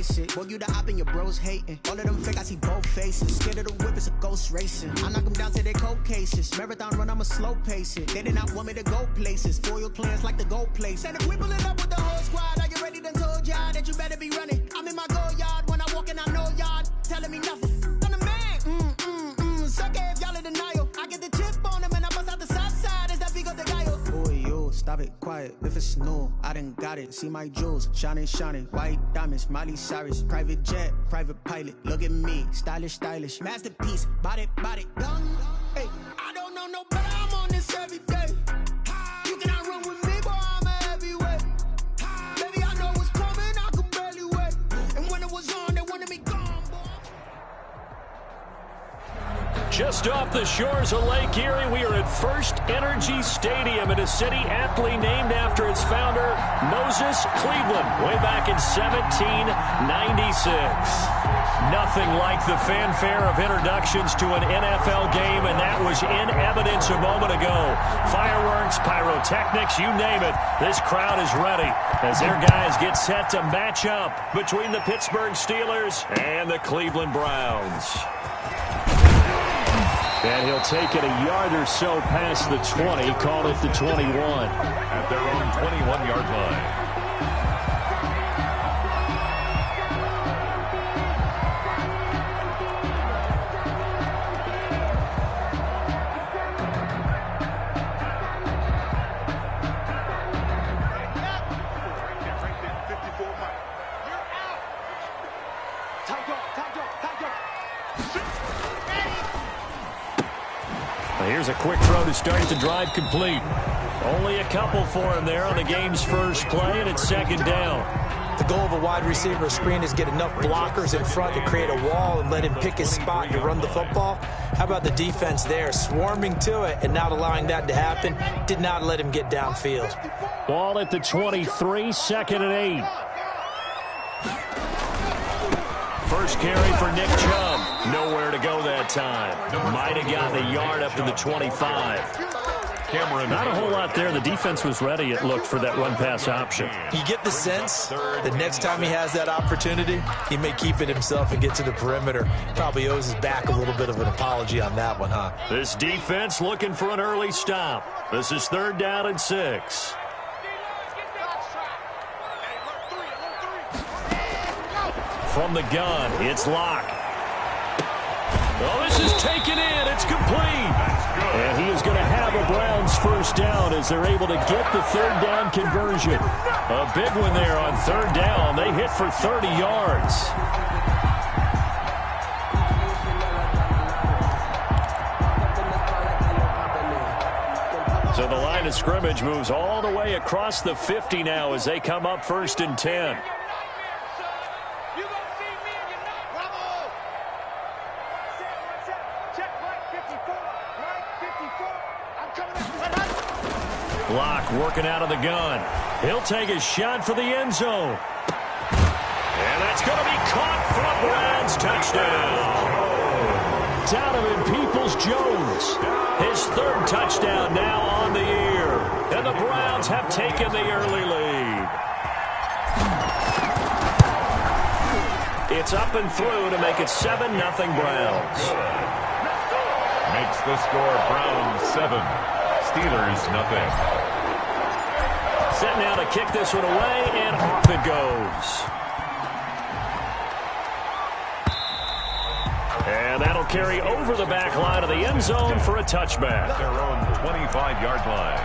face it. Boy, you the op and your bros hating. All of them fake, I see both faces. Scared of the whip, it's a ghost racing. I knock them down to their cold cases. Marathon run, I'ma slow pace it. They did not want me to go places. Foil plans like the gold place. And if we pulling up with the whole squad, are you ready? Done told y'all that you better be running. I'm in my go yard when I walk in, I know y'all telling me nothing. I'm the man. Suck it if y'all in denial. I get the chip on them and I bust out the south side. Is that big of the guy? Boy, yo, stop it, quiet. If it's new, I done got it. See my jewels, shining, white diamonds, Miley Cyrus, private jet, private pilot. Look at me, stylish, masterpiece, body, young. Hey, I don't know no better. I'm on this every day. You cannot run with me, boy. I'm a heavyweight. Baby, I know what's coming. I could barely wait. And when it was on, they wanted me gone, boy. Just off the shores of Lake Erie, we are at First Energy Stadium in a city aptly named after its founder, Moses Cleveland, way back in 1796. Nothing like the fanfare of introductions to an NFL game, and that was in evidence a moment ago. Fireworks, pyrotechnics, you name it. This crowd is ready as their guys get set to match up between the Pittsburgh Steelers and the Cleveland Browns. And he'll take it a yard or so past the 20, call it the 21. At their own 21-yard line. Here's a quick throw to start the drive complete. Only a couple for him there on the game's first play, and it's second down. The goal of a wide receiver screen is get enough blockers in front to create a wall and let him pick his spot to run the football. How about the defense there, swarming to it and not allowing that to happen? Did not let him get downfield. Ball at the 23, second and 8. First carry for Nick Chubb. Nowhere to go that time. Might have gotten a yard up to the 25. Cameron. Not a whole lot there. The defense was ready, it looked, for that run-pass option. You get the sense that next time he has that opportunity, he may keep it himself and get to the perimeter. Probably owes his back a little bit of an apology on that one, huh? This defense looking for an early stop. This is third down and 6. From the gun, it's Locke. Oh, this is taken in. It's complete. And he is going to have a Browns first down as they're able to get the third down conversion. A big one there on third down. They hit for 30 yards. So the line of scrimmage moves all the way across the 50 now as they come up first and 10. Locke working out of the gun. He'll take a shot for the end zone. And that's going to be caught for a Browns touchdown. Donovan Peoples-Jones. His third touchdown now on the year. And the Browns have taken the early lead. It's up and through to make it 7-0 Browns. Makes the score Browns 7. Steelers nothing. Set now to kick this one away, and off it goes. And that'll carry over the back line of the end zone for a touchback. Their own 25-yard line.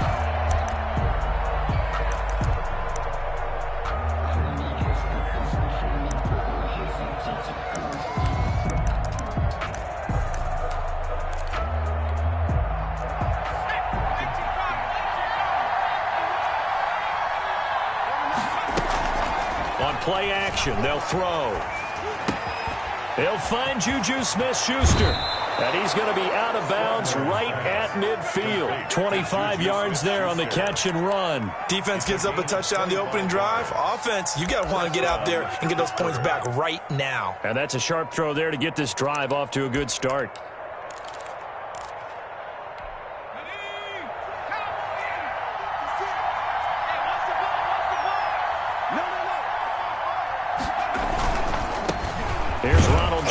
Play action. They'll throw. They'll find Juju Smith-Schuster. And he's going to be out of bounds right at midfield. 25 yards there on the catch and run. Defense gives up a touchdown on the opening drive. Offense, you got to want to get out there and get those points back right now. And that's a sharp throw there to get this drive off to a good start.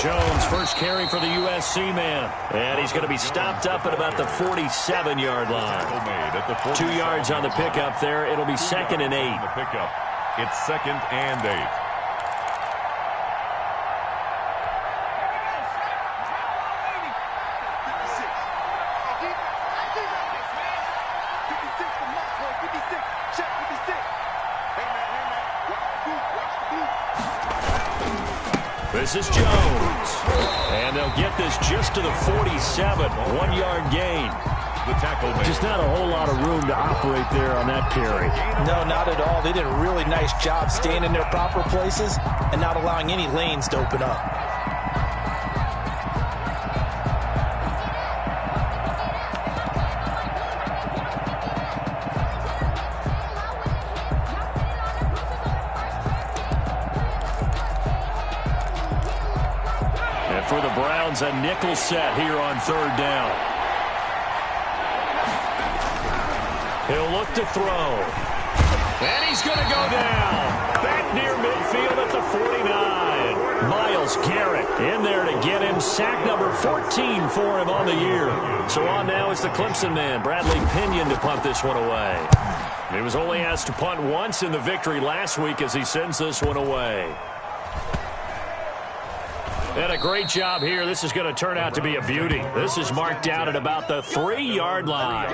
Jones, first carry for the USC man. And he's going to be stopped up at about the 47-yard line. 2 yards on the pickup there. It'll be 2nd and 8. The pickup. It's 2nd and 8. This is Jones. And they'll get this just to the 47. 1-yard gain. The tackle made. Just not a whole lot of room to operate there on that carry. No, not at all. They did a really nice job staying in their proper places and not allowing any lanes to open up. And for the Browns, a nickel set here on 3rd down. He'll look to throw. And he's going to go down. Back near midfield at the 49. Myles Garrett in there to get him. Sack number 14 for him on the year. So on now is the Clemson man, Bradley Pinion, to punt this one away. He was only asked to punt once in the victory last week as he sends this one away. And a great job here. This is going to turn out to be a beauty. This is marked out at about the 3-yard line.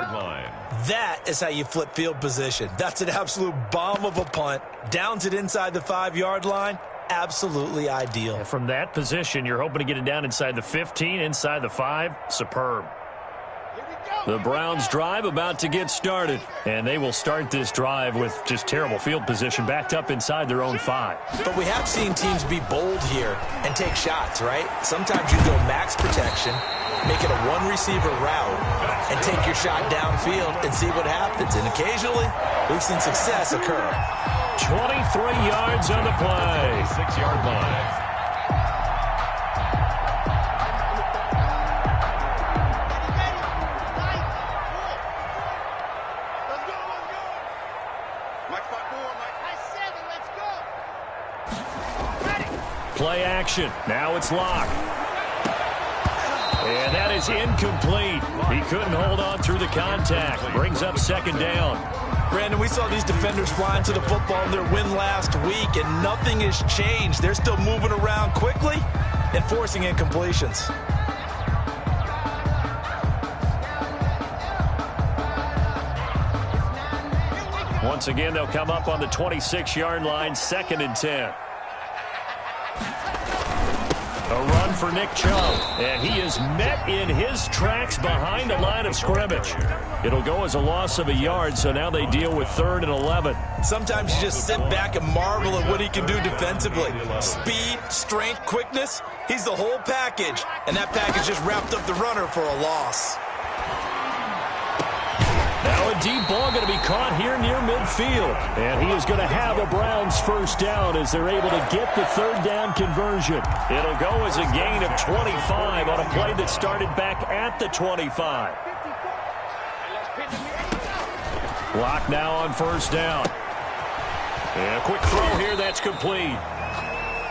That is how you flip field position. That's an absolute bomb of a punt. Downs it inside the 5-yard line. Absolutely ideal. And from that position, you're hoping to get it down inside the 15, inside the 5. Superb. The Browns drive about to get started. And they will start this drive with just terrible field position backed up inside their own 5. But we have seen teams be bold here and take shots, right? Sometimes you go max protection, make it a one-receiver route, and take your shot downfield and see what happens. And occasionally, we've seen success occur. 23 yards on the play. 6-yard line. Play action. Now it's Locke. And that is incomplete. He couldn't hold on through the contact. Brings up 2nd down. Brandon, we saw these defenders flying to the football in their win last week, and nothing has changed. They're still moving around quickly and forcing incompletions. Once again, they'll come up on the 26-yard line, 2nd and 10. A run for Nick Chubb, and he is met in his tracks behind the line of scrimmage. It'll go as a loss of a yard, so now they deal with 3rd and 11. Sometimes you just sit back and marvel at what he can do defensively. Speed, strength, quickness, he's the whole package, and that package just wrapped up the runner for a loss. Now a deep ball going to be caught here near midfield. And he is going to have a Browns 1st down as they're able to get the 3rd down conversion. It'll go as a gain of 25 on a play that started back at the 25. Locke now on 1st down. And a quick throw here, that's complete.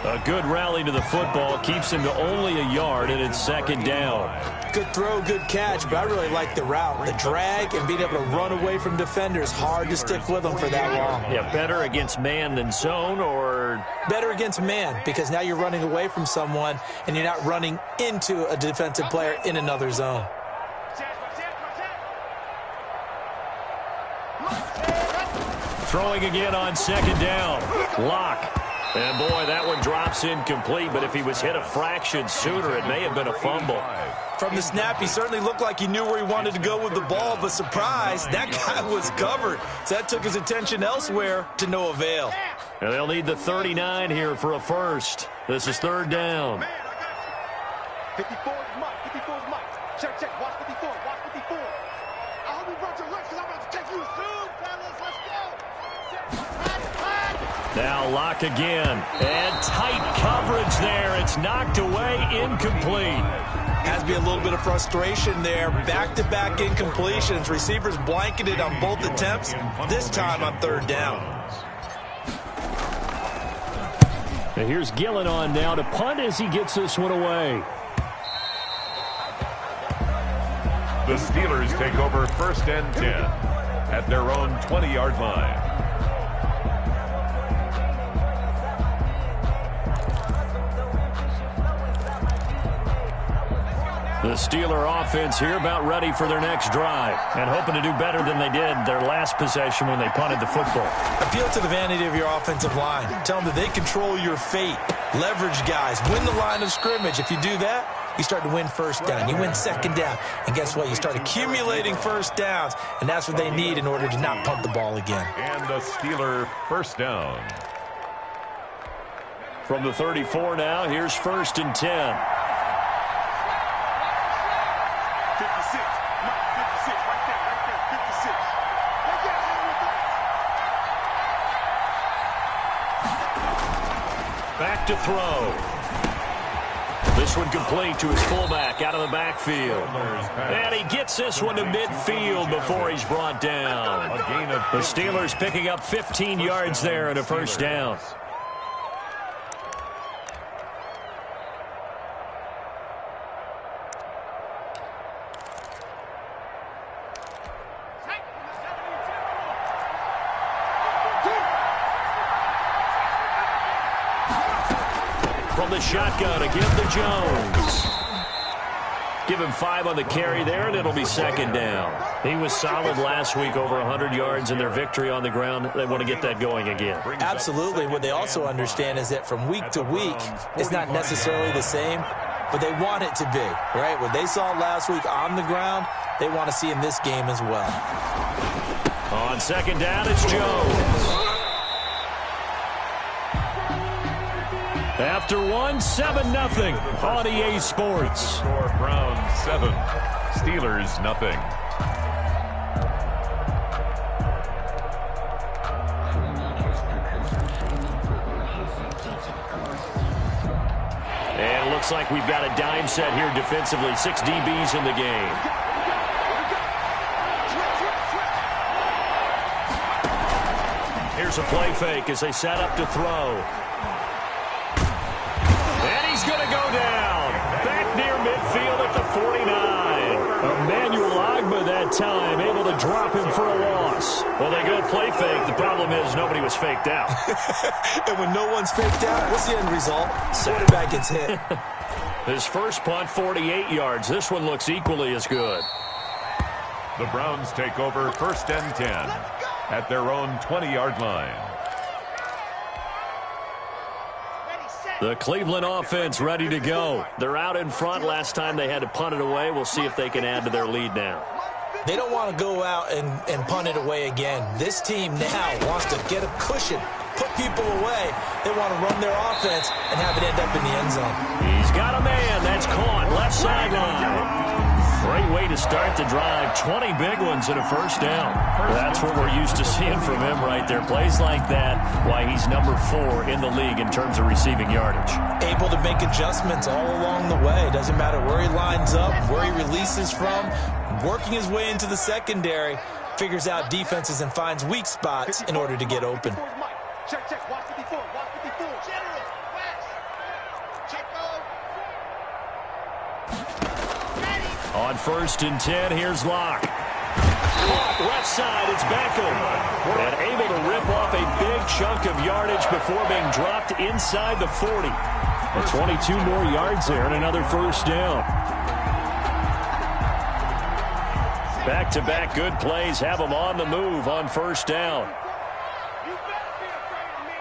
A good rally to the football keeps him to only a yard, and it's 2nd down. Good throw, good catch, but I really like the route. The drag and being able to run away from defenders, hard to stick with them for that long. Yeah, better against man than zone, or? Better against man, because now you're running away from someone, and you're not running into a defensive player in another zone. Throwing again on 2nd down. Locke. And, boy, that one drops incomplete, but if he was hit a fraction sooner, it may have been a fumble. From the snap, he certainly looked like he knew where he wanted to go with the ball, but surprise, that guy was covered. So that took his attention elsewhere to no avail. And they'll need the 39 here for a first. This is 3rd down. 54 is Mike. 54 is Mike. Check, check. Watch 54. Watch 54. I hope you brought your lunch because I'm about to take you soon, fellas. Let's go. Now Locke again. And tight coverage there. It's knocked away, incomplete. Has to be a little bit of frustration there. Back-to-back incompletions. Receivers blanketed on both attempts, this time on 3rd down. And here's Gillen on now to punt as he gets this one away. The Steelers take over 1st and 10 at their own 20-yard line. The Steeler offense here about ready for their next drive and hoping to do better than they did their last possession when they punted the football. Appeal to the vanity of your offensive line. Tell them that they control your fate. Leverage guys. Win the line of scrimmage. If you do that, you start to win first down. You win second down. And guess what? You start accumulating first downs. And that's what they need in order to not punt the ball again. And a Steeler first down. From the 34 now, here's 1st and 10. 56. Mike, 56. Right there. 56. Right there. Back to throw. This one complete to his fullback out of the backfield. And he gets this one to midfield before he's brought down. A gain of The Steelers picking up 15 yards there and a first down. From the shotgun again to Jones. Give him 5 on the carry there, and it'll be second down. He was solid last week, over 100 yards in their victory on the ground. They want to get that going again. Absolutely. What they also understand is that from week to week, it's not necessarily the same, but they want it to be, right? What they saw last week on the ground, they want to see in this game as well. On second down, it's Jones. After 7-0 on EA Sports. Score Browns 7, Steelers nothing. And it looks like we've got a dime set here defensively. 6 DBs in the game. Here's a play fake as they set up to throw. He's going to go down. Back near midfield at the 49. Emmanuel Ogbah that time able to drop him for a loss. Well, they go play fake. The problem is nobody was faked out. And when no one's faked out, what's the end result? Quarterback gets hit. His first punt, 48 yards. This one looks equally as good. The Browns take over 1st and 10 at their own 20-yard line. The Cleveland offense ready to go. They're out in front. Last time they had to punt it away. We'll see if they can add to their lead now. They don't want to go out and punt it away again. This team now wants to get a cushion, put people away. They want to run their offense and have it end up in the end zone. He's got a man. That's caught. Left sideline. Great way to start the drive. 20 big ones and a first down. That's what we're used to seeing from him right there. Plays like that, why he's number 4 in the league in terms of receiving yardage. Able to make adjustments all along the way. Doesn't matter where he lines up, where he releases from. Working his way into the secondary. Figures out defenses and finds weak spots in order to get open. Check, check. Watch 54. Watch 54. General. West. Check On 1st and 10, here's Locke. Left side, it's Beckham. And able to rip off a big chunk of yardage before being dropped inside the 40. And 22 more yards there and another first down. Back-to-back good plays have them on the move on first down. You better be afraid of me.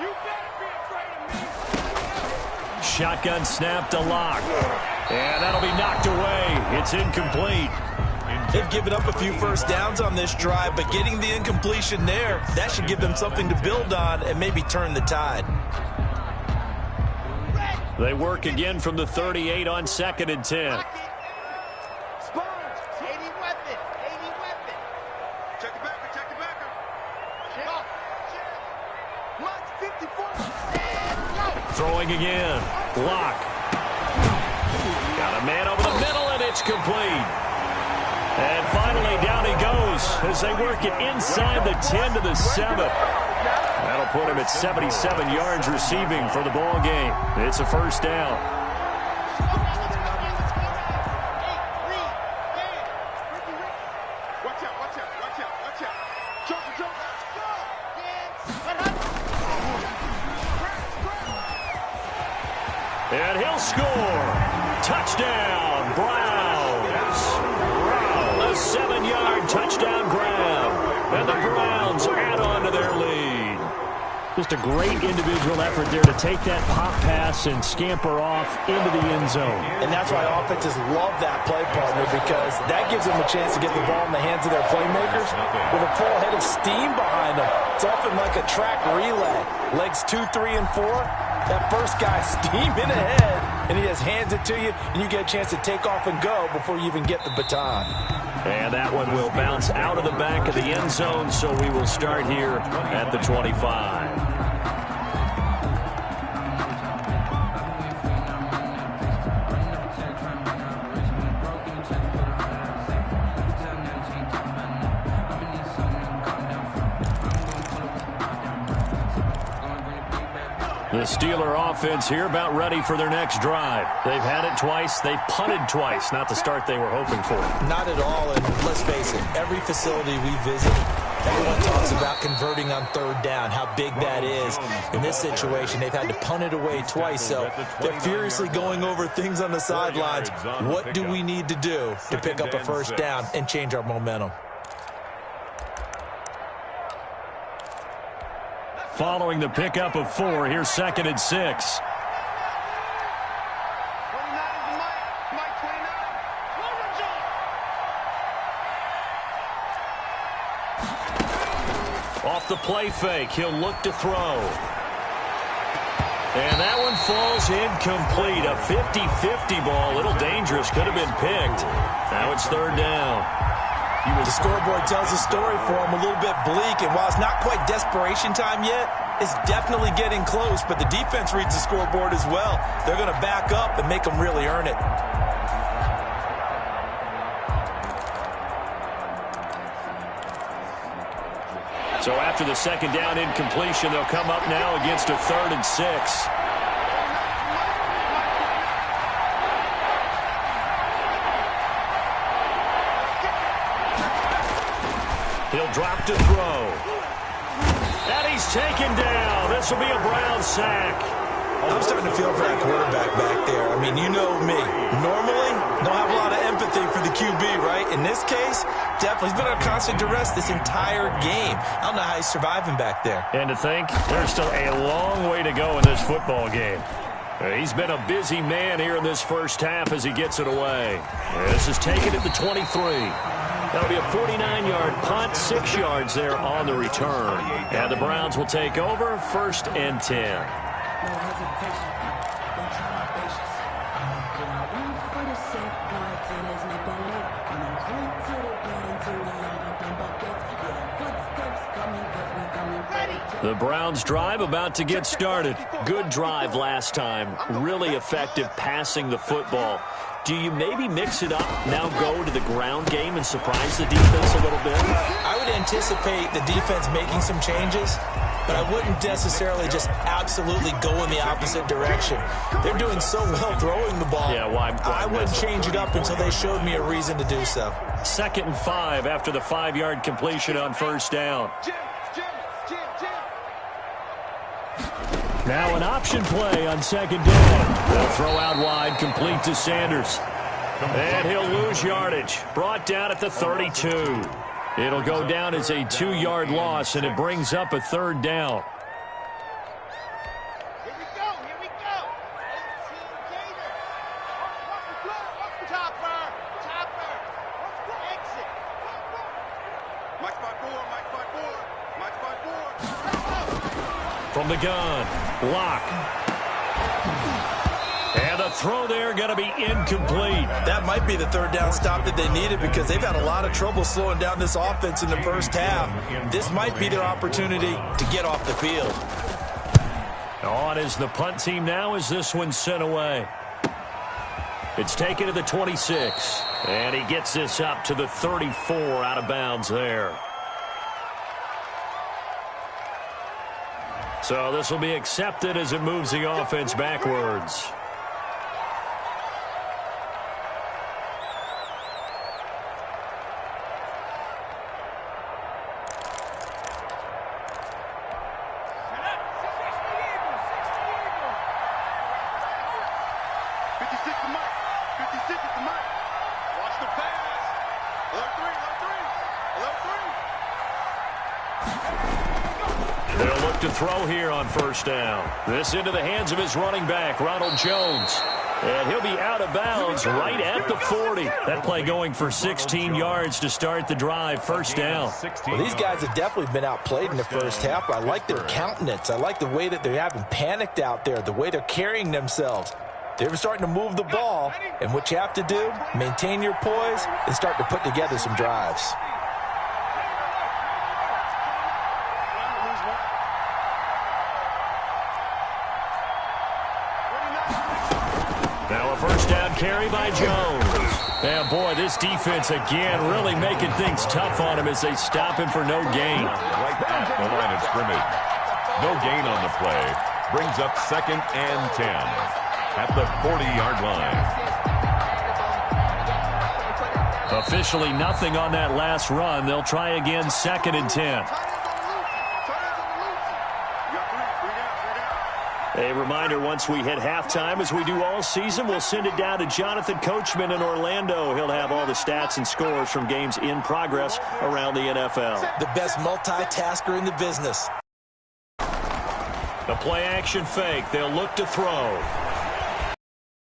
You better be afraid of me. Shotgun snap to Locke. And that'll be knocked away. It's incomplete. They've given up a few first downs on this drive, but getting the incompletion there, that should give them something to build on and maybe turn the tide. They work again from the 38 on 2nd and 10. Check the backer, check the backer. Throwing again. Locke. Got a man over the middle, and it's complete. And finally, down he goes as they work it inside the 10 to the 7. That'll put him at 77 yards receiving for the ball game. It's a first down. And he'll score. Touchdown, Browns. A 7-yard touchdown grab. And the Browns add on to their lead. Just a great individual effort there to take that pop pass and scamper off into the end zone. And that's why offenses love that play, partner, because that gives them a chance to get the ball in the hands of their playmakers with a full head of steam behind them. It's often like a track relay. Legs 2, 3, and 4. That first guy steaming ahead, and he just hands it to you, and you get a chance to take off and go before you even get the baton. And that one will bounce out of the back of the end zone, so we will start here at the 25. The Steeler offense here about ready for their next drive. They've had it twice. They've punted twice. Not the start they were hoping for. Not at all, and let's face it, every facility we visit, everyone talks about converting on third down, how big that is. In this situation, they've had to punt it away twice, so they're furiously going over things on the sidelines. What do we need to do to pick up a first down and change our momentum? Following the pickup of 4, here's 2nd and 6. 29 is Mike 29. Off the play fake, he'll look to throw. And that one falls incomplete. A 50-50 ball, a little dangerous, could have been picked. Now it's 3rd down. The scoreboard tells a story for him, a little bit bleak, and while it's not quite desperation time yet, it's definitely getting close, but the defense reads the scoreboard as well. They're going to back up and make them really earn it. So after the 2nd down incompletion, they'll come up now against a 3rd and 6. He'll drop to throw. And he's taken down. This will be a Brown sack. I'm starting to feel for that quarterback back there. I mean, you know me. Normally, don't have a lot of empathy for the QB, right? In this case, definitely. He's been on constant duress this entire game. I don't know how he's surviving back there. And to think, there's still a long way to go in this football game. He's been a busy man here in this first half as he gets it away. This is taken at the 23. That'll be a 49-yard punt, 6 yards there on the return. And the Browns will take over, 1st and 10. The Browns drive about to get started. Good drive last time. Really effective passing the football. Do you maybe mix it up, now go to the ground game and surprise the defense a little bit? I would anticipate the defense making some changes, but I wouldn't necessarily just absolutely go in the opposite direction. They're doing so well throwing the ball. Yeah, why I wouldn't change it up until they showed me a reason to do so. 2nd and 5 after the 5-yard completion on 1st down. Now an option play on 2nd down. They'll throw out wide, complete to Sanders. And he'll lose yardage. Brought down at the 32. It'll go down as a 2-yard loss, and it brings up a 3rd down. Here we go. 18 Gator. Topper. Exit. Mike by 4. From the gun, Locke. And the throw there going to be incomplete. That might be the 3rd down stop that they needed because they've had a lot of trouble slowing down this offense in the first half. This might be their opportunity to get off the field. On is the punt team now as this one's sent away. It's taken to the 26. And he gets this up to the 34 out of bounds there. So this will be accepted as it moves the offense backwards. To throw here on first down. This into the hands of his running back, Ronald Jones. And he'll be out of bounds right at the 40. That play going for 16 yards to start the drive. First down. Well, these guys have definitely been outplayed in the first half. I like their countenance. I like the way that they haven't panicked out there, the way they're carrying themselves. They're starting to move the ball. And what you have to do, maintain your poise and start to put together some drives. Now a first down carry by Jones. And boy, this defense again really making things tough on him as they stop him for no gain. Right at the line of scrimmage. No gain on the play. Brings up 2nd and 10 at the 40-yard line. Officially nothing on that last run. They'll try again 2nd and 10. A reminder, once we hit halftime, as we do all season, we'll send it down to Jonathan Coachman in Orlando. He'll have all the stats and scores from games in progress around the NFL. The best multitasker in the business. The play-action fake. They'll look to throw.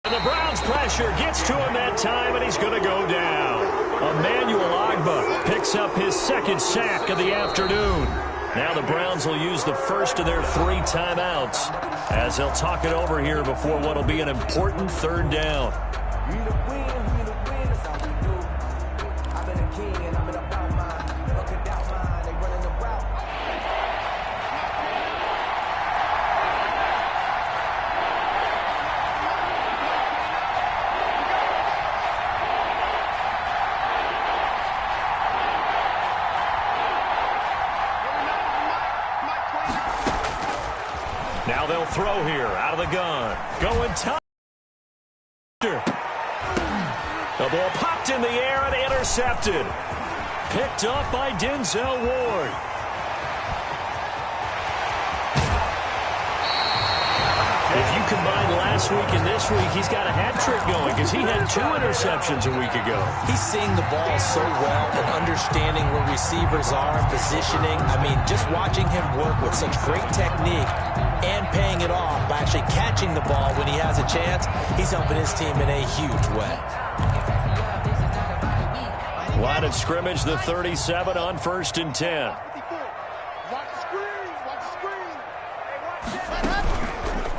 And the Browns' pressure gets to him that time, and he's going to go down. Emmanuel Ogbah picks up his 2nd sack of the afternoon. Now the Browns will use the first of their 3 timeouts as they'll talk it over here before what will be an important 3rd down. Now they'll throw here out of the gun. Going top. The ball popped in the air and intercepted. Picked up by Denzel Ward. If you combine last week and this week, he's got a hat trick going because he had 2 interceptions a week ago. He's seeing the ball so well and understanding where receivers are and positioning. I mean, just watching him work with such great technique and paying it off by actually catching the ball when he has a chance, he's helping his team in a huge way. Line of scrimmage, the 37 on 1st and 10.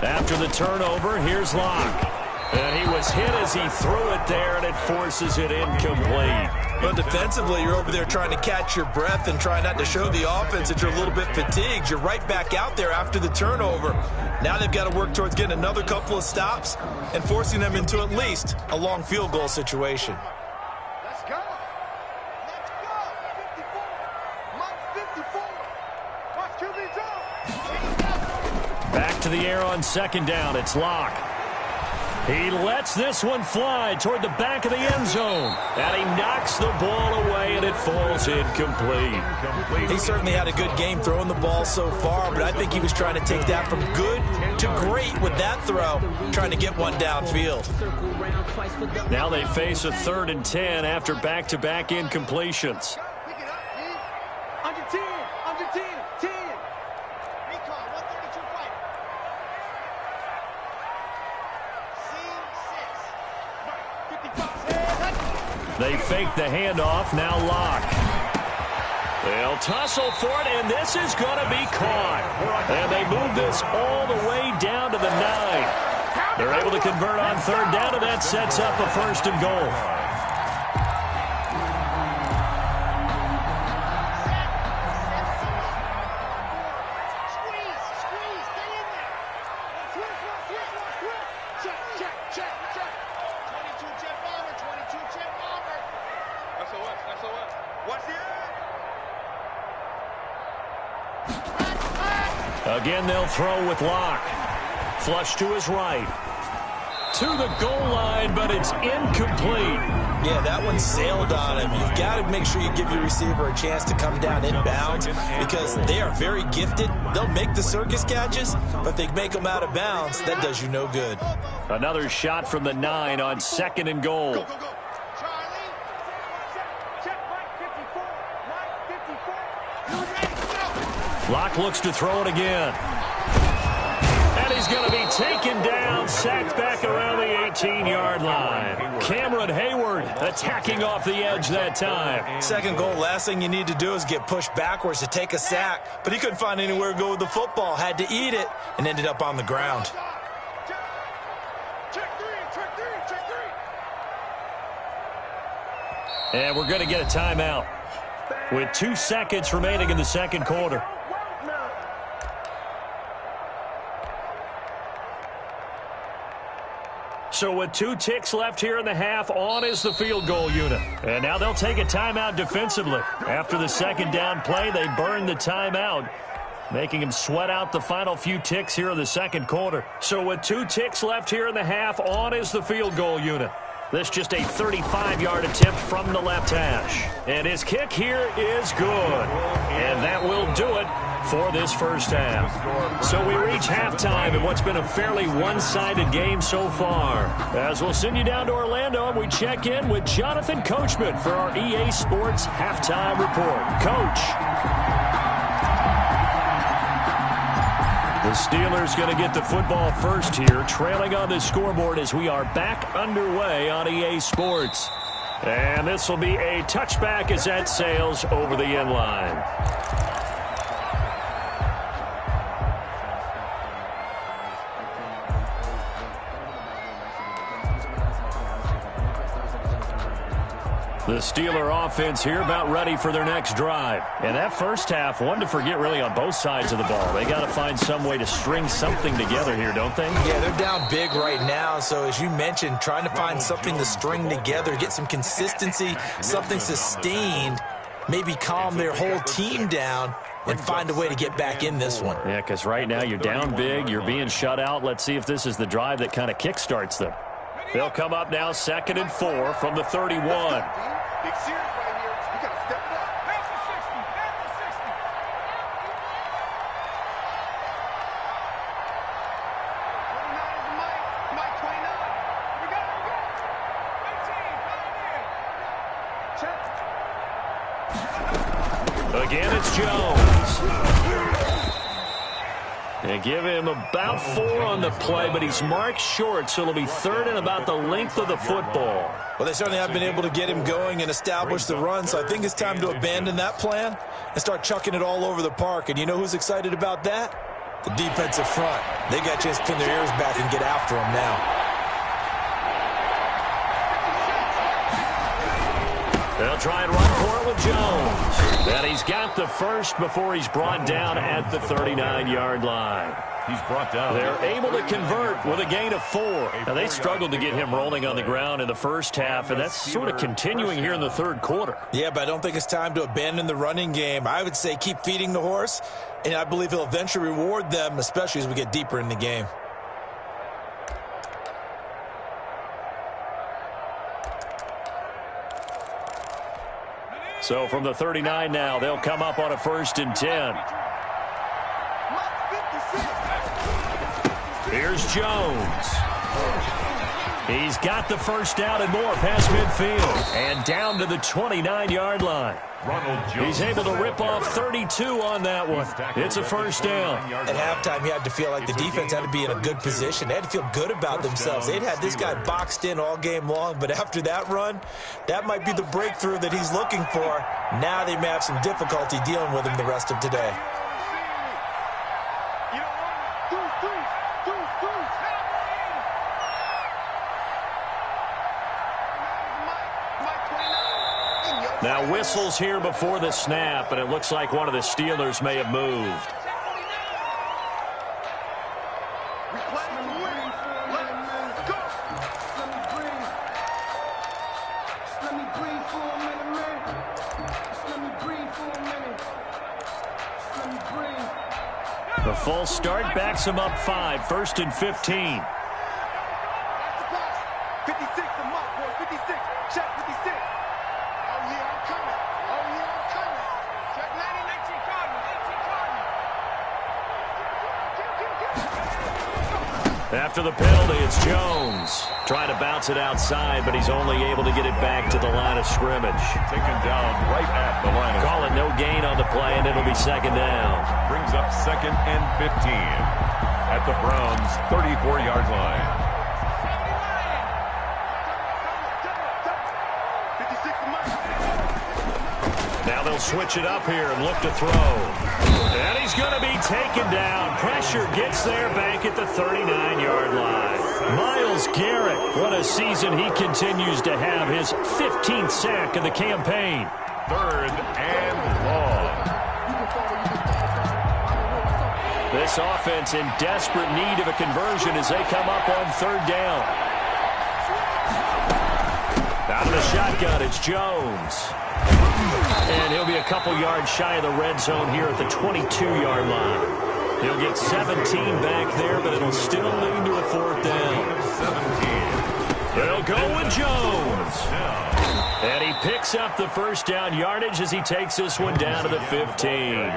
After the turnover, here's Locke. And he was hit as he threw it there, and it forces it incomplete. But defensively, you're over there trying to catch your breath and try not to show the offense that you're a little bit fatigued. You're right back out there after the turnover. Now they've got to work towards getting another couple of stops and forcing them into at least a long field goal situation. Let's go. Let's go. 54. Mike 54. Watch QB jump. Back to the air on 2nd down. It's Locke. He lets this one fly toward the back of the end zone. And he knocks the ball away, and it falls incomplete. He certainly had a good game throwing the ball so far, but I think he was trying to take that from good to great with that throw, trying to get one downfield. Now they face a 3rd and 10 after back-to-back incompletions. Pick it up, D. Under 10. Under 10. 10. Recon, 132 fight. They fake the handoff. Now Locke. They'll tussle for it, and this is going to be caught. And they move this all the way down to the 9. They're able to convert on 3rd down, and that sets up a 1st and goal. Again, they'll throw with Locke. Flush to his right. To the goal line, but it's incomplete. Yeah, that one sailed on him. You've got to make sure you give your receiver a chance to come down inbounds because they are very gifted. They'll make the circus catches, but if they make them out of bounds, that does you no good. Another shot from the 9 on 2nd and goal. Go, go, go. Charlie. Check Mike 54. Mike 54. Locke looks to throw it again. And he's going to be taken down, sacked back around the 18-yard line. Cameron Hayward attacking off the edge that time. Second goal, last thing you need to do is get pushed backwards to take a sack. But he couldn't find anywhere to go with the football, had to eat it, and ended up on the ground. Check three. And we're going to get a timeout with 2 seconds remaining in the second quarter. So with 2 ticks left here in the half, on is the field goal unit. And now they'll take a timeout defensively. After the second down play, they burn the timeout, making him sweat out the final few ticks here in the second quarter. So with 2 ticks left here in the half, on is the field goal unit. This just a 35-yard attempt from the left hash. And his kick here is good. And that will do it for this first half. So we reach halftime in what's been a fairly one-sided game so far. As we'll send you down to Orlando, and we check in with Jonathan Coachman for our EA Sports Halftime Report. Coach. The Steelers going to get the football first here, trailing on the scoreboard as we are back underway on EA Sports. And this will be a touchback as that sails over the end line. The Steeler offense here about ready for their next drive. And that first half, one to forget really on both sides of the ball. They got to find some way to string something together here, don't they? Yeah, they're down big right now. So as you mentioned, trying to find something to string together, get some consistency, something sustained, maybe calm their whole team down and find a way to get back in this one. Yeah, because right now you're down big, you're being shut out. Let's see if this is the drive that kind of kickstarts them. They'll come up now 2nd and 4 from the 31. Big series right here. You got to step it up. Pass the 60. Pass the 60. Mike 29. We got it. Check. Again, it's Jones. They give him about 4 on the play, but he's marked short, so it'll be 3rd and about the length of the football. Well, they certainly have been able to get him going and establish the run, so I think it's time to abandon that plan and start chucking it all over the park. And you know who's excited about that? The defensive front. They got a chance to pin their ears back and get after him now. They'll try and run for it with Jones. And he's got the first before he's brought down at the 39-yard line. He's brought down. They're able to convert with a gain of 4. Now, they struggled to get him rolling on the ground in the first half, and that's sort of continuing here in the third quarter. Yeah, but I don't think it's time to abandon the running game. I would say keep feeding the horse, and I believe he'll eventually reward them, especially as we get deeper in the game. So from the 39 now, they'll come up on a 1st and 10. Here's Jones. He's got the first down and more past midfield. And down to the 29-yard line. He's able to rip off 32 on that one. It's a first down. At halftime, you had to feel like the defense had to be in a good position. They had to feel good about themselves. They'd had this guy boxed in all game long, but after that run, that might be the breakthrough that he's looking for. Now they may have some difficulty dealing with him the rest of today. Now whistles here before the snap, and it looks like one of the Steelers may have moved. A false start backs him up 5, 1st and 15. 56 to Mike, boys. 56. Check 56. Oh, yeah, I'm coming. Oh, yeah, I'm coming. Check 19 Cardinal. 18 Cardinal. After the penalty, it's Jones. Trying to bounce it outside, but he's only able to get it back to the line of scrimmage. Taken down right at the line of Call it no gain on the play, and it'll be 2nd down. Brings up 2nd and 15 at the Browns' 34-yard line. 56 to Mike. Now they'll switch it up here and look to throw. And he's going to be taken down. Pressure gets there back at the 39-yard line. Myles Garrett, what a season he continues to have. His 15th sack of the campaign. 3rd and long. This offense in desperate need of a conversion as they come up on 3rd down. Out of the shotgun, it's Jones. And he'll be a couple yards shy of the red zone here at the 22-yard line. He'll get 17 back there, but it'll still lead to a 4th down. 17. They'll go with Jones. And he picks up the 1st down yardage as he takes this one down to the 15.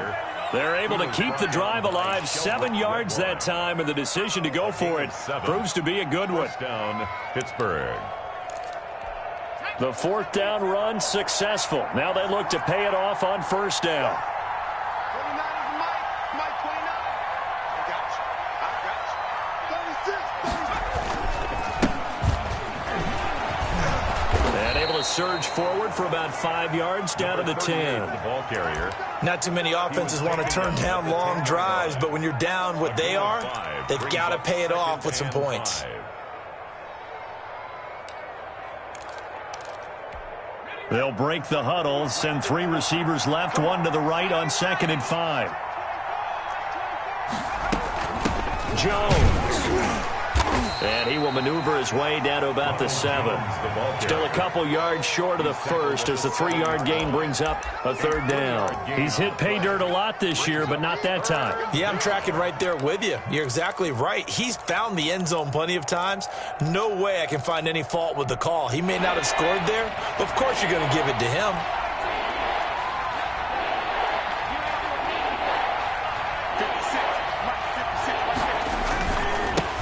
They're able to keep the drive alive, 7 yards that time, and the decision to go for it proves to be a good one. Down, Pittsburgh. The 4th down run successful. Now they look to pay it off on 1st down. 29 is Mike. Mike 29. I got you. 36. And able to surge forward for about 5 yards down to the 10. The ball carrier. Not too many offenses want to turn down long drives, but when you're down what they are, they've got to pay it off with some points. They'll break the huddle, send 3 receivers left, 1 to the right on 2nd and 5. Jones. And he will maneuver his way down to about the 7. Still a couple yards short of the 1st as the 3-yard gain brings up a 3rd down. He's hit pay dirt a lot this year, but not that time. Yeah, I'm tracking right there with you. You're exactly right. He's found the end zone plenty of times. No way I can find any fault with the call. He may not have scored there, but of course you're going to give it to him.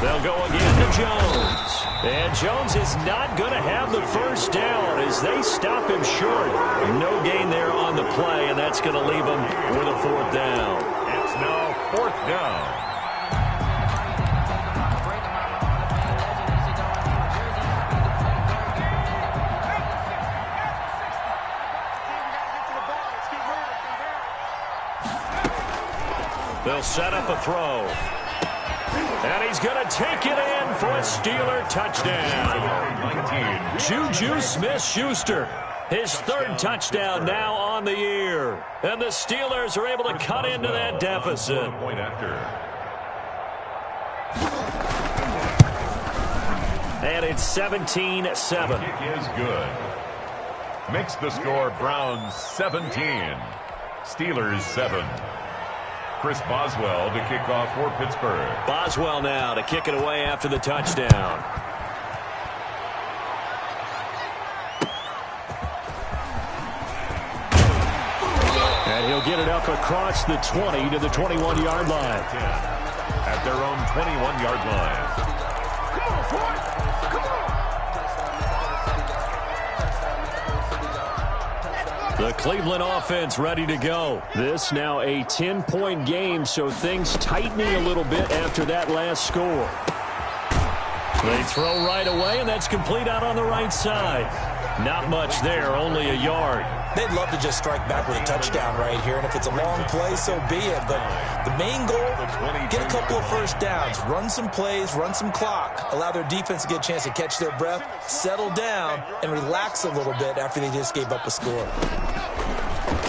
They'll go again to Jones. And Jones is not going to have the 1st down as they stop him short. No gain there on the play, and that's going to leave him with a 4th down. It's now 4th down. They'll set up a throw. And he's going to take it in for a Steeler touchdown. 19. Juju Smith-Schuster, his 3rd touchdown now on the year. And the Steelers are able to cut into that deficit. Point after. And it's 17-7. Kick is good. Makes the score Browns 17. Steelers 7. Chris Boswell to kick off for Pittsburgh. Boswell now to kick it away after the touchdown. And he'll get it up across the 20 to the 21-yard line. 10 at their own 21-yard line. Come on, boy. Come on. The Cleveland offense ready to go. This now a 10-point game, so things tightening a little bit after that last score. They throw right away, and that's complete out on the right side. Not much there, only a yard. They'd love to just strike back with a touchdown right here, and if it's a long play, so be it. But the main goal, get a couple of 1st downs, run some plays, run some clock, allow their defense to get a chance to catch their breath, settle down, and relax a little bit after they just gave up a score.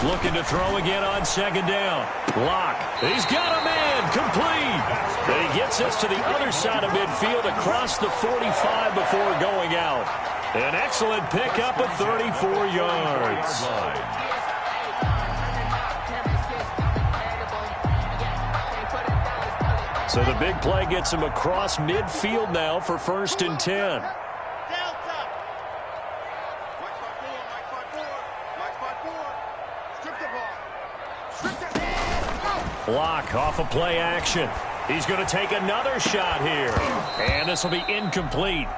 Looking to throw again on 2nd down. Locke. He's got a man. Complete. And he gets us to the other side of midfield across the 45 before going out. An excellent pickup of 34 yards. So the big play gets him across midfield now for 1st and 10. Block off of play action. He's going to take another shot here. And this will be incomplete.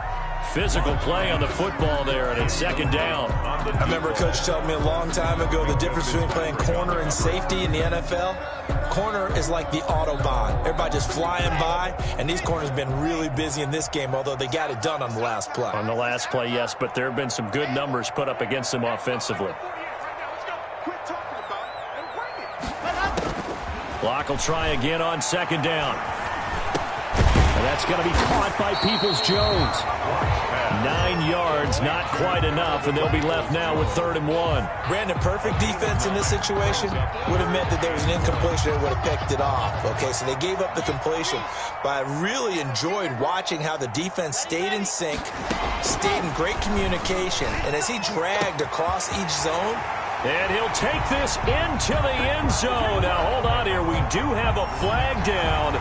Physical play on the football there, and it's 2nd down. I remember a coach telling me a long time ago the difference between playing corner and safety in the NFL. Corner is like the Autobahn. Everybody just flying by, and these corners have been really busy in this game, although they got it done on the last play. On the last play, yes, but there have been some good numbers put up against them offensively. Block will try again on 2nd down. And that's going to be caught by Peoples-Jones. 9 yards, not quite enough, and they'll be left now with 3rd and 1. Brandon, perfect defense in this situation would have meant that there was an incompletion and would have picked it off. Okay, so they gave up the completion. But I really enjoyed watching how the defense stayed in sync, stayed in great communication, and as he dragged across each zone. And he'll take this into the end zone. Now, hold on here. We do have a flag down.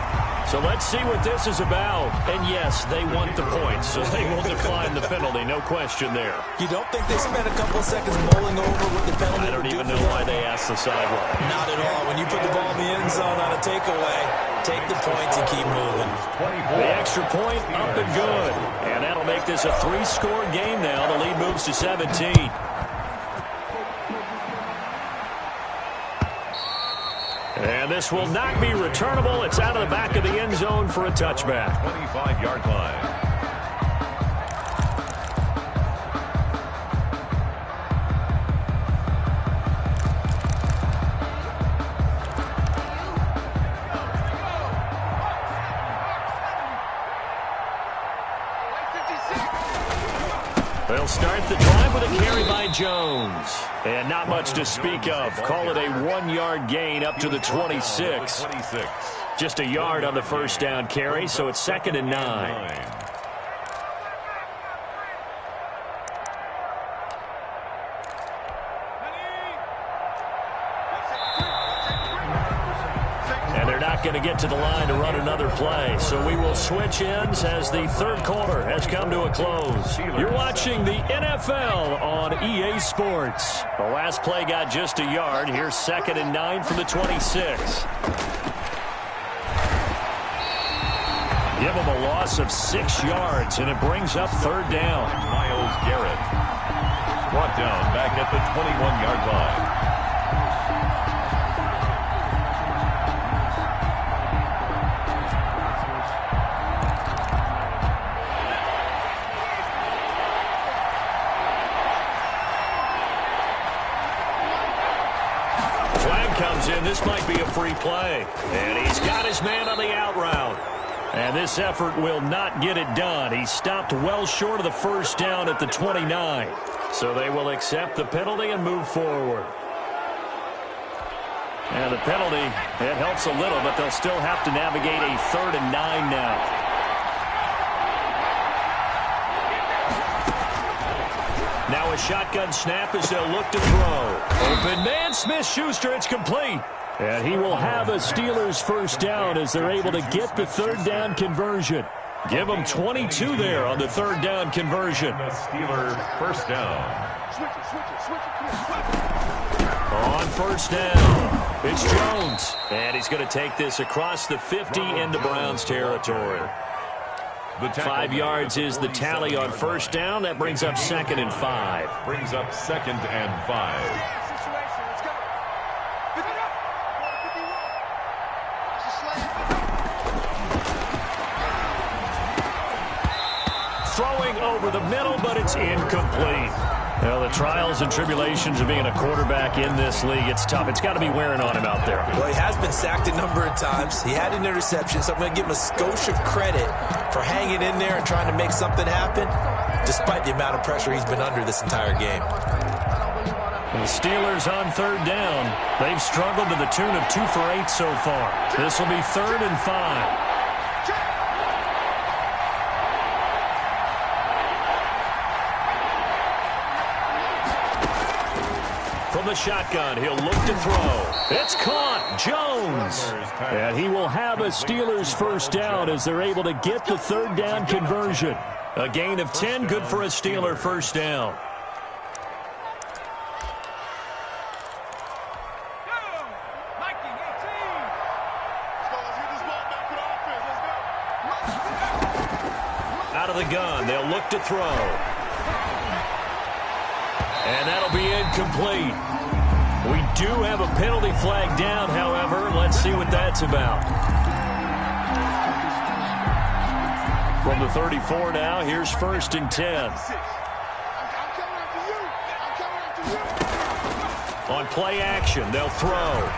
So let's see what this is about. And, yes, they want the points, so they will decline the penalty. No question there. You don't think they spent a couple of seconds mulling over what the penalty? I don't even know why they asked the sideline. Not at all. When you put the ball in the end zone on a takeaway, take the points and keep moving. The extra point up and good. And that'll make this a 3-score game now. The lead moves to 17. And this will not be returnable. It's out of the back of the end zone for a touchback. 25-yard line. They'll start the drive with a carry by Jones. And not much to speak of. Call it a 1-yard gain up to the 26. Just a yard on the 1st down carry, so it's 2nd and 9. Going to get to the line to run another play. So we will switch ends as the 3rd quarter has come to a close. You're watching the NFL on EA Sports. The last play got just a yard. Here's 2nd and 9 from the 26. Give them a loss of 6 yards, and it brings up 3rd down. Myles Garrett brought down back at the 21-yard line. Comes in. This might be a free play. And he's got his man on the out route. And this effort will not get it done. He stopped well short of the 1st down at the 29. So they will accept the penalty and move forward. And the penalty, it helps a little, but they'll still have to navigate a 3rd and 9 now. Now a shotgun snap as they'll look to throw. Open man, Smith-Schuster, it's complete. And he will have a Steelers 1st down as they're able to get the 3rd down conversion. Give them 22 there on the 3rd down conversion. The Steelers 1st down. On 1st down, it's Jones. And he's going to take this across the 50 into Browns territory. 5 yards is the tally on 1st down. That brings up 2nd and 5. Brings up 2nd and 5. Throwing over the middle, but it's incomplete. Well, the trials and tribulations of being a quarterback in this league, it's tough. It's got to be wearing on him out there. Well, he has been sacked a number of times. He had an interception, so I'm going to give him a skosh of credit for hanging in there and trying to make something happen, despite the amount of pressure he's been under this entire game. The Steelers on 3rd down. They've struggled to the tune of 2 for 8 so far. This will be 3rd and 5. From from the shotgun. He'll look to throw. It's caught. Jones. And he will have a Steelers first down as they're able to get the third down conversion. A gain of 10, good for a Steeler first down. Out of the gun, they'll look to throw. And that'll be incomplete. We do have a penalty flag down, however. Let's see what that's about. From the 34 now, here's 1st and 10. On play action, they'll throw.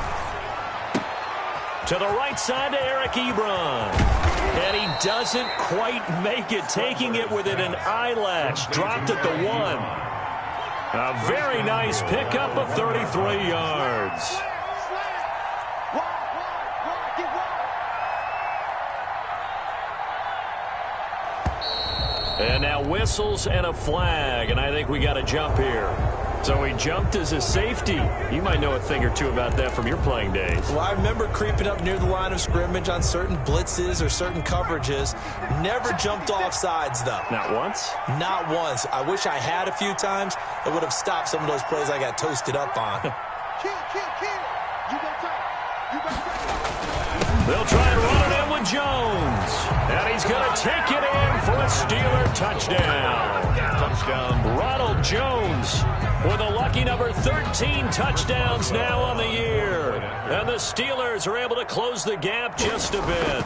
To the right side to Eric Ebron. And he doesn't quite make it, taking it within an eyelash. Dropped at the 1. A very nice pickup of 33 yards. And now whistles and a flag, and I think we got a jump here. So he jumped as a safety. You might know a thing or two about that from your playing days. Well, I remember creeping up near the line of scrimmage on certain blitzes or certain coverages. Never jumped off sides, though. Not once? Not once. I wish I had a few times. It would have stopped some of those plays I got toasted up on. They'll try and run it in with Jones. And he's going to take it in for a Steeler touchdown. Ronald Jones with a lucky number 13 touchdowns now on the year. And the Steelers are able to close the gap just a bit.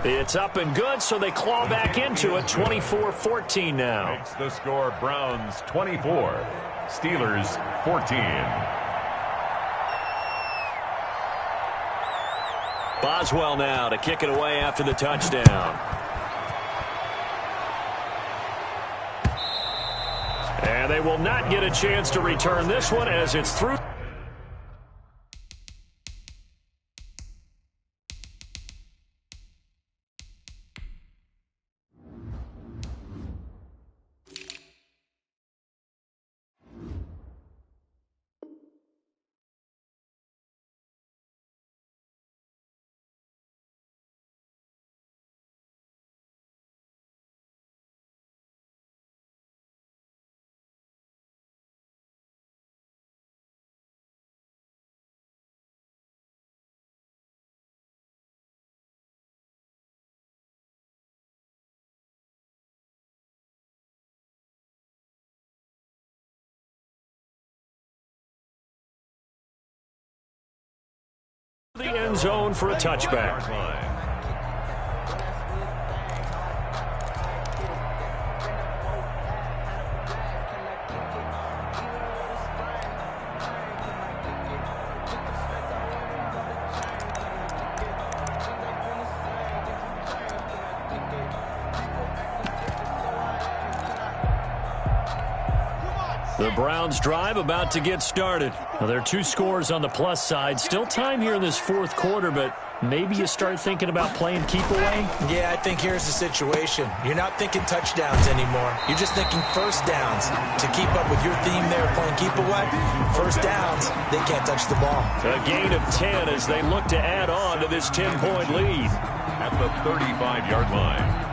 It's up and good, so they claw back into it, 24-14 now. Makes the score Browns 24, Steelers 14. Boswell now to kick it away after the touchdown. And they will not get a chance to return this one as it's through. The end zone for a touchback. The Browns drive about to get started. Well, there are 2 scores on the plus side. Still time here in this 4th quarter, but maybe you start thinking about playing keep away? Yeah, I think here's the situation. You're not thinking touchdowns anymore. You're just thinking first downs. To keep up with your theme there, playing keep away, first downs, they can't touch the ball. A gain of 10 as they look to add on to this 10-point lead. At the 35-yard line.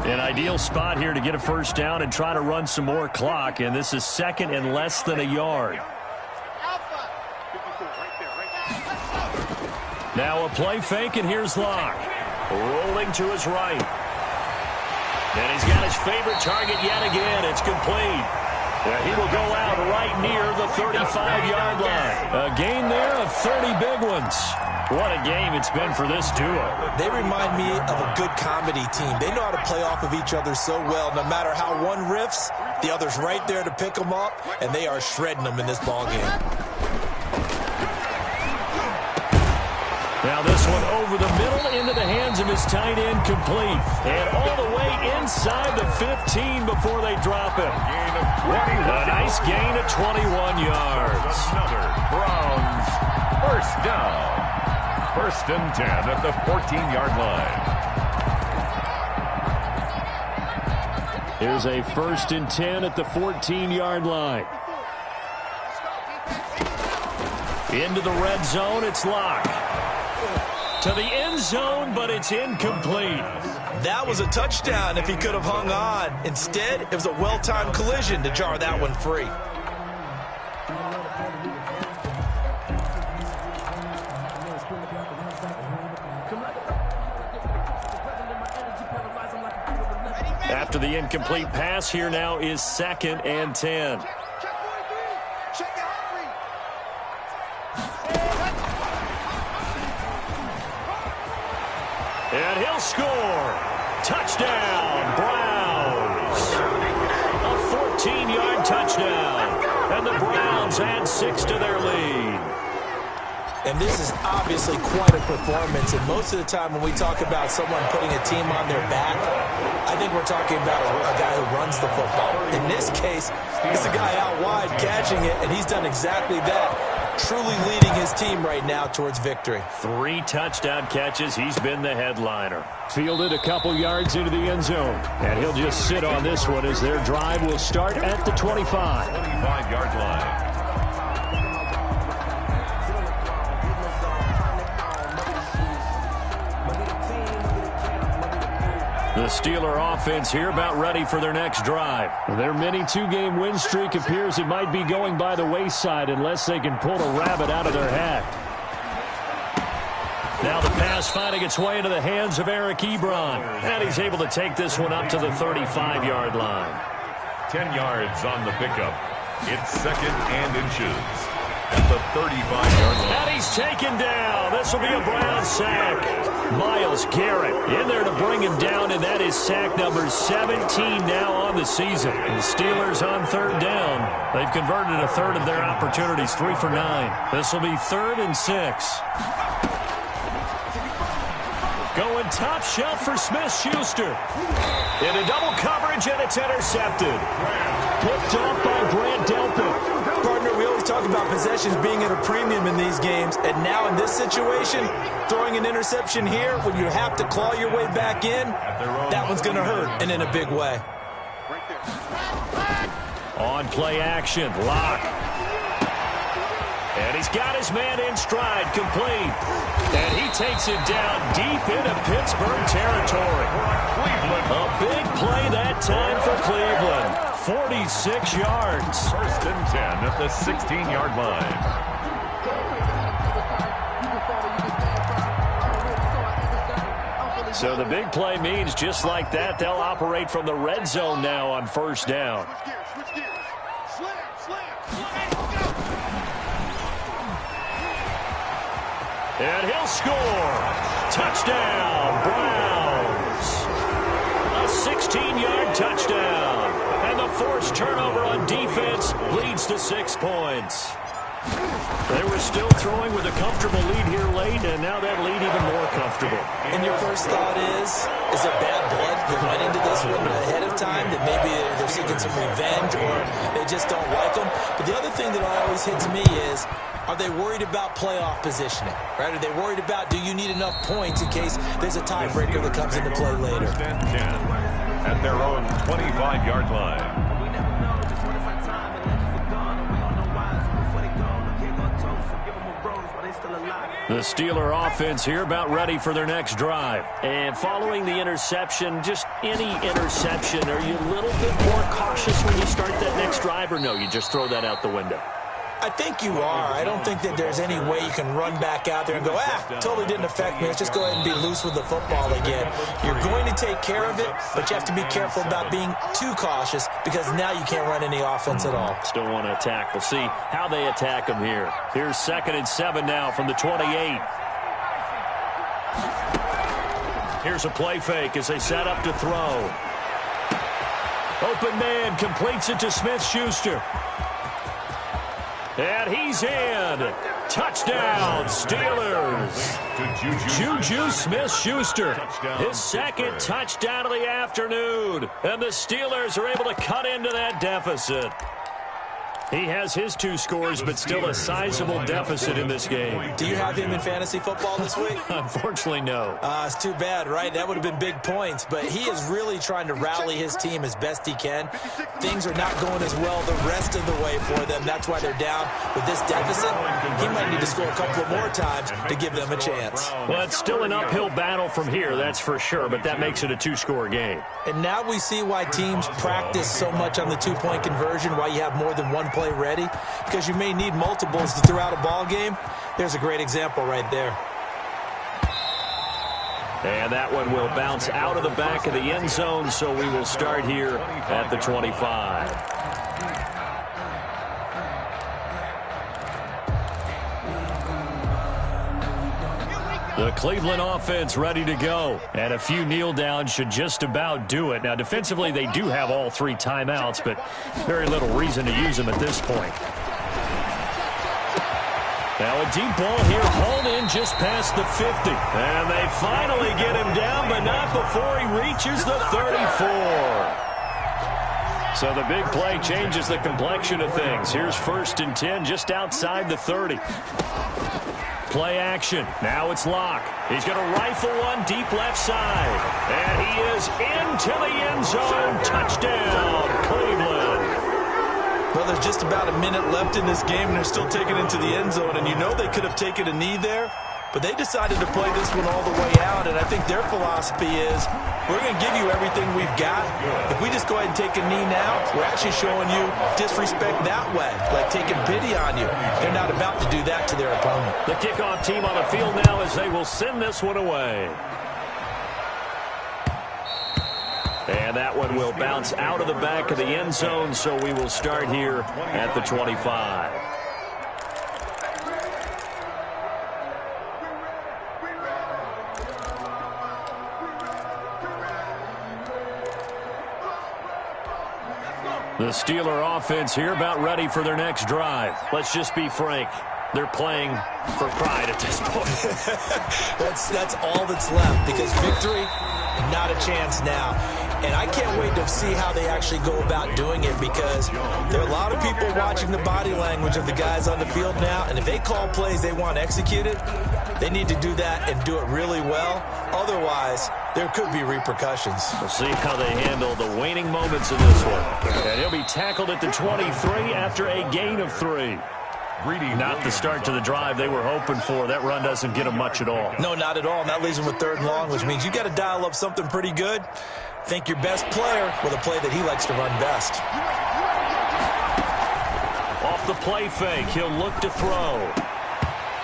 An ideal spot here to get a first down and try to run some more clock, and this is 2nd and less than a yard. Now a play fake, and here's Locke. Rolling to his right. And he's got his favorite target yet again. It's complete. He will go out right near the 35-yard line. A gain there of 30 big ones. What a game it's been for this duo. They remind me of a good comedy team. They know how to play off of each other so well. No matter how one riffs, the other's right there to pick them up, and they are shredding them in this ballgame. Now this one over the middle into the hands of his tight end, complete. And all the way inside the 15 before they drop him. Gain of 21. A nice gain of 21 yards. Another Browns first down. 1st and 10 at the 14-yard line. Here's a 1st and 10 at the 14-yard line. Into the red zone, it's Locke. To the end zone, but it's incomplete. That was a touchdown if he could have hung on. Instead, it was a well-timed collision to jar that one free. After the incomplete pass, here now is 2nd and 10. And he'll score. Touchdown, Browns. A 14-yard touchdown. And the Browns add 6 to their lead. And this is obviously quite a performance. And most of the time when we talk about someone putting a team on their back, I think we're talking about a guy who runs the football. In this case, it's a guy out wide catching it, and he's done exactly that, truly leading his team right now towards victory. 3 touchdown catches. He's been the headliner. Fielded a couple yards into the end zone. And he'll just sit on this one as their drive will start at the 25. 25-yard line. The Steeler offense here about ready for their next drive. Their mini 2-game win streak appears it might be going by the wayside unless they can pull a rabbit out of their hat. Now the pass finding its way into the hands of Eric Ebron. And he's able to take this one up to the 35-yard line. 10 yards on the pickup. It's 2nd and inches at the 35-yard line. And he's taken down. This will be a Brown sack. Myles Garrett in there to bring him down, and that is sack number 17 now on the season. And the Steelers on 3rd down. They've converted a third of their opportunities, 3 for 9. This will be 3rd and 6. Going top shelf for Smith-Schuster. Into double coverage, and it's intercepted. Picked off by Grant Delpit. Partner, we always talk about possessions being at a premium in these games, and now in this situation, throwing an interception here when you have to claw your way back in, that one's going to hurt, and in a big way. On play action, Locke. And he's got his man in stride, complete. And he takes it down deep into Pittsburgh territory. A big play that time for Cleveland. 46 yards. 1st and 10 at the 16-yard line. So the big play means just like that, they'll operate from the red zone now on 1st down. And he'll score. Touchdown, Browns. A 16-yard touchdown. And the forced turnover on defense leads to 6 points. They were still throwing with a comfortable lead here late, and now that lead even more comfortable. And your first thought is there bad blood that went into this one ahead of time, that maybe they're seeking some revenge or they just don't like them? But the other thing that always hits me is, are they worried about playoff positioning? Right? Are they worried about, do you need enough points in case there's a tiebreaker that comes into play later? 1st and 10 at their own 25-yard line. The Steeler offense here about ready for their next drive. And following the interception, just any interception, are you a little bit more cautious when you start that next drive, or no, you just throw that out the window? I think you are. I don't think that there's any way you can run back out there and go, totally didn't affect me. Let's just go ahead and be loose with the football again. You're going to take care of it, but you have to be careful about being too cautious because now you can't run any offense at all. Still want to attack. We'll see how they attack them here. Here's 2nd and 7 now from the 28. Here's a play fake as they set up to throw. Open man completes it to Smith-Schuster. And he's in. Touchdown, Steelers. Juju Smith-Schuster, his 2nd touchdown of the afternoon. And the Steelers are able to cut into that deficit. He has his 2 scores, but still a sizable deficit in this game. Do you have him in fantasy football this week? Unfortunately, no. It's too bad, right? That would have been big points, but he is really trying to rally his team as best he can. Things are not going as well the rest of the way for them. That's why they're down. With this deficit, he might need to score a couple more times to give them a chance. Well, it's still an uphill battle from here, that's for sure, but that makes it a 2-score game. And now we see why teams practice so much on the 2-point conversion, why you have more than one play ready, because you may need multiples throughout a ball game. There's a great example right there. And that one will bounce out of the back of the end zone, so we will start here at the 25. The Cleveland offense ready to go. And a few kneel downs should just about do it. Now, defensively, they do have all 3 timeouts, but very little reason to use them at this point. Now a deep ball here, hauled in just past the 50. And they finally get him down, but not before he reaches the 34. So the big play changes the complexion of things. Here's 1st and 10 just outside the 30. Play action. Now it's Locke. He's going to rifle one deep left side. And he is into the end zone. Touchdown, Cleveland. Well, there's just about a minute left in this game, and they're still taking it into the end zone. And you know they could have taken a knee there, but they decided to play this one all the way out. And I think their philosophy is, we're going to give you everything we've got. If we just go ahead and take a knee now, we're actually showing you disrespect that way, like taking pity on you. They're not about to do that to their opponent. The kickoff team on the field now as they will send this one away. And that one will bounce out of the back of the end zone, so we will start here at the 25. The Steeler offense here about ready for their next drive. Let's just be frank. They're playing for pride at this point. That's all that's left, because victory, not a chance now. And I can't wait to see how they actually go about doing it, because there are a lot of people watching the body language of the guys on the field now, and if they call plays they want executed, they need to do that and do it really well. Otherwise, there could be repercussions. We'll see how they handle the waning moments of this one. And he'll be tackled at the 23 after a gain of 3. Not the start to the drive they were hoping for. That run doesn't get them much at all. No, not at all. And that leaves them with 3rd and long, which means you got to dial up something pretty good. Think your best player with a play that he likes to run best. Off the play fake, he'll look to throw.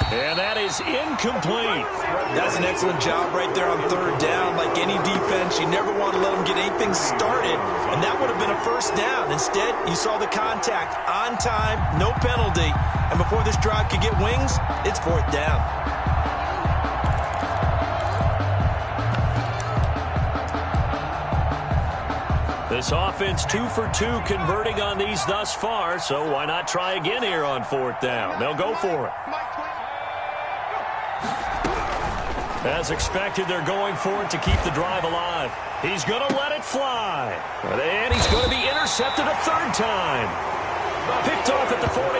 And that is incomplete. That's an excellent job right there on 3rd down. Like any defense, you never want to let them get anything started, and that would have been a 1st down. Instead, you saw the contact on time, no penalty, and before this drive could get wings, it's 4th down. This offense 2 for 2 converting on these thus far, so why not try again here on 4th down? They'll go for it. As expected, they're going for it to keep the drive alive. He's going to let it fly. And he's going to be intercepted a 3rd time. Picked off at the 48,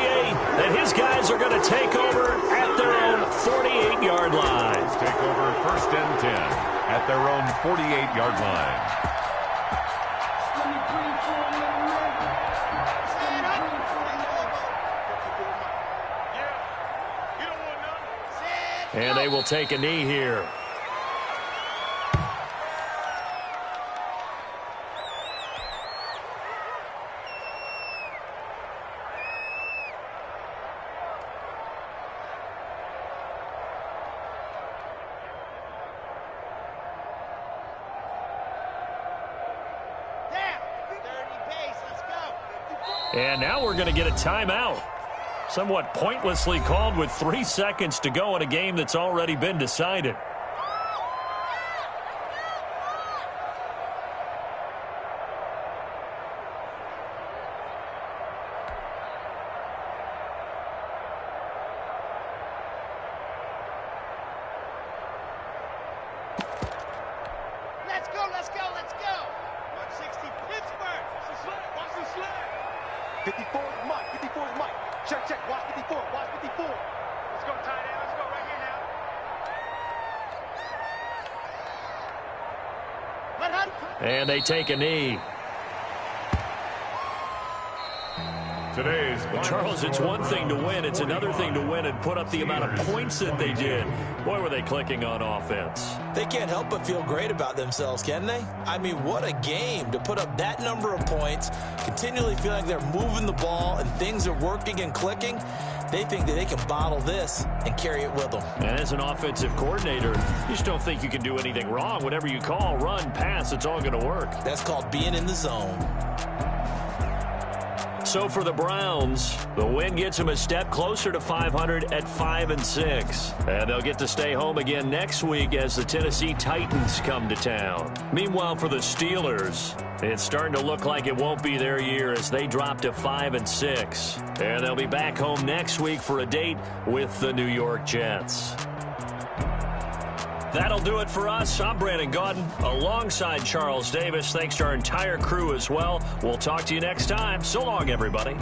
and his guys are going to take over at their own 48-yard line. Take over 1st and 10 at their own 48-yard line. And they will take a knee here. And now we're going to get a timeout. Somewhat pointlessly called with 3 seconds to go in a game that's already been decided. Let's go, let's go, let's go. 160 Pittsburgh. Watch the slide. 54 is Mike. 54 is Mike. Check, check. Watch 54. Watch 54. Let's go, tight end. Let's go right here now. And they take a knee. Today's Charles, it's one thing to win. It's another thing to win and put up the amount of points that they did. Boy, were they clicking on offense. They can't help but feel great about themselves, can they? I mean, what a game to put up that number of points, continually feel like they're moving the ball and things are working and clicking. They think that they can bottle this and carry it with them. And as an offensive coordinator, you just don't think you can do anything wrong. Whatever you call, run, pass, it's all going to work. That's called being in the zone. So for the Browns, the win gets them a step closer to 500 at 5-6. And they'll get to stay home again next week as the Tennessee Titans come to town. Meanwhile, for the Steelers, it's starting to look like it won't be their year as they drop to 5-6. And they'll be back home next week for a date with the New York Jets. That'll do it for us. I'm Brandon Gaudin alongside Charles Davis. Thanks to our entire crew as well. We'll talk to you next time. So long, everybody.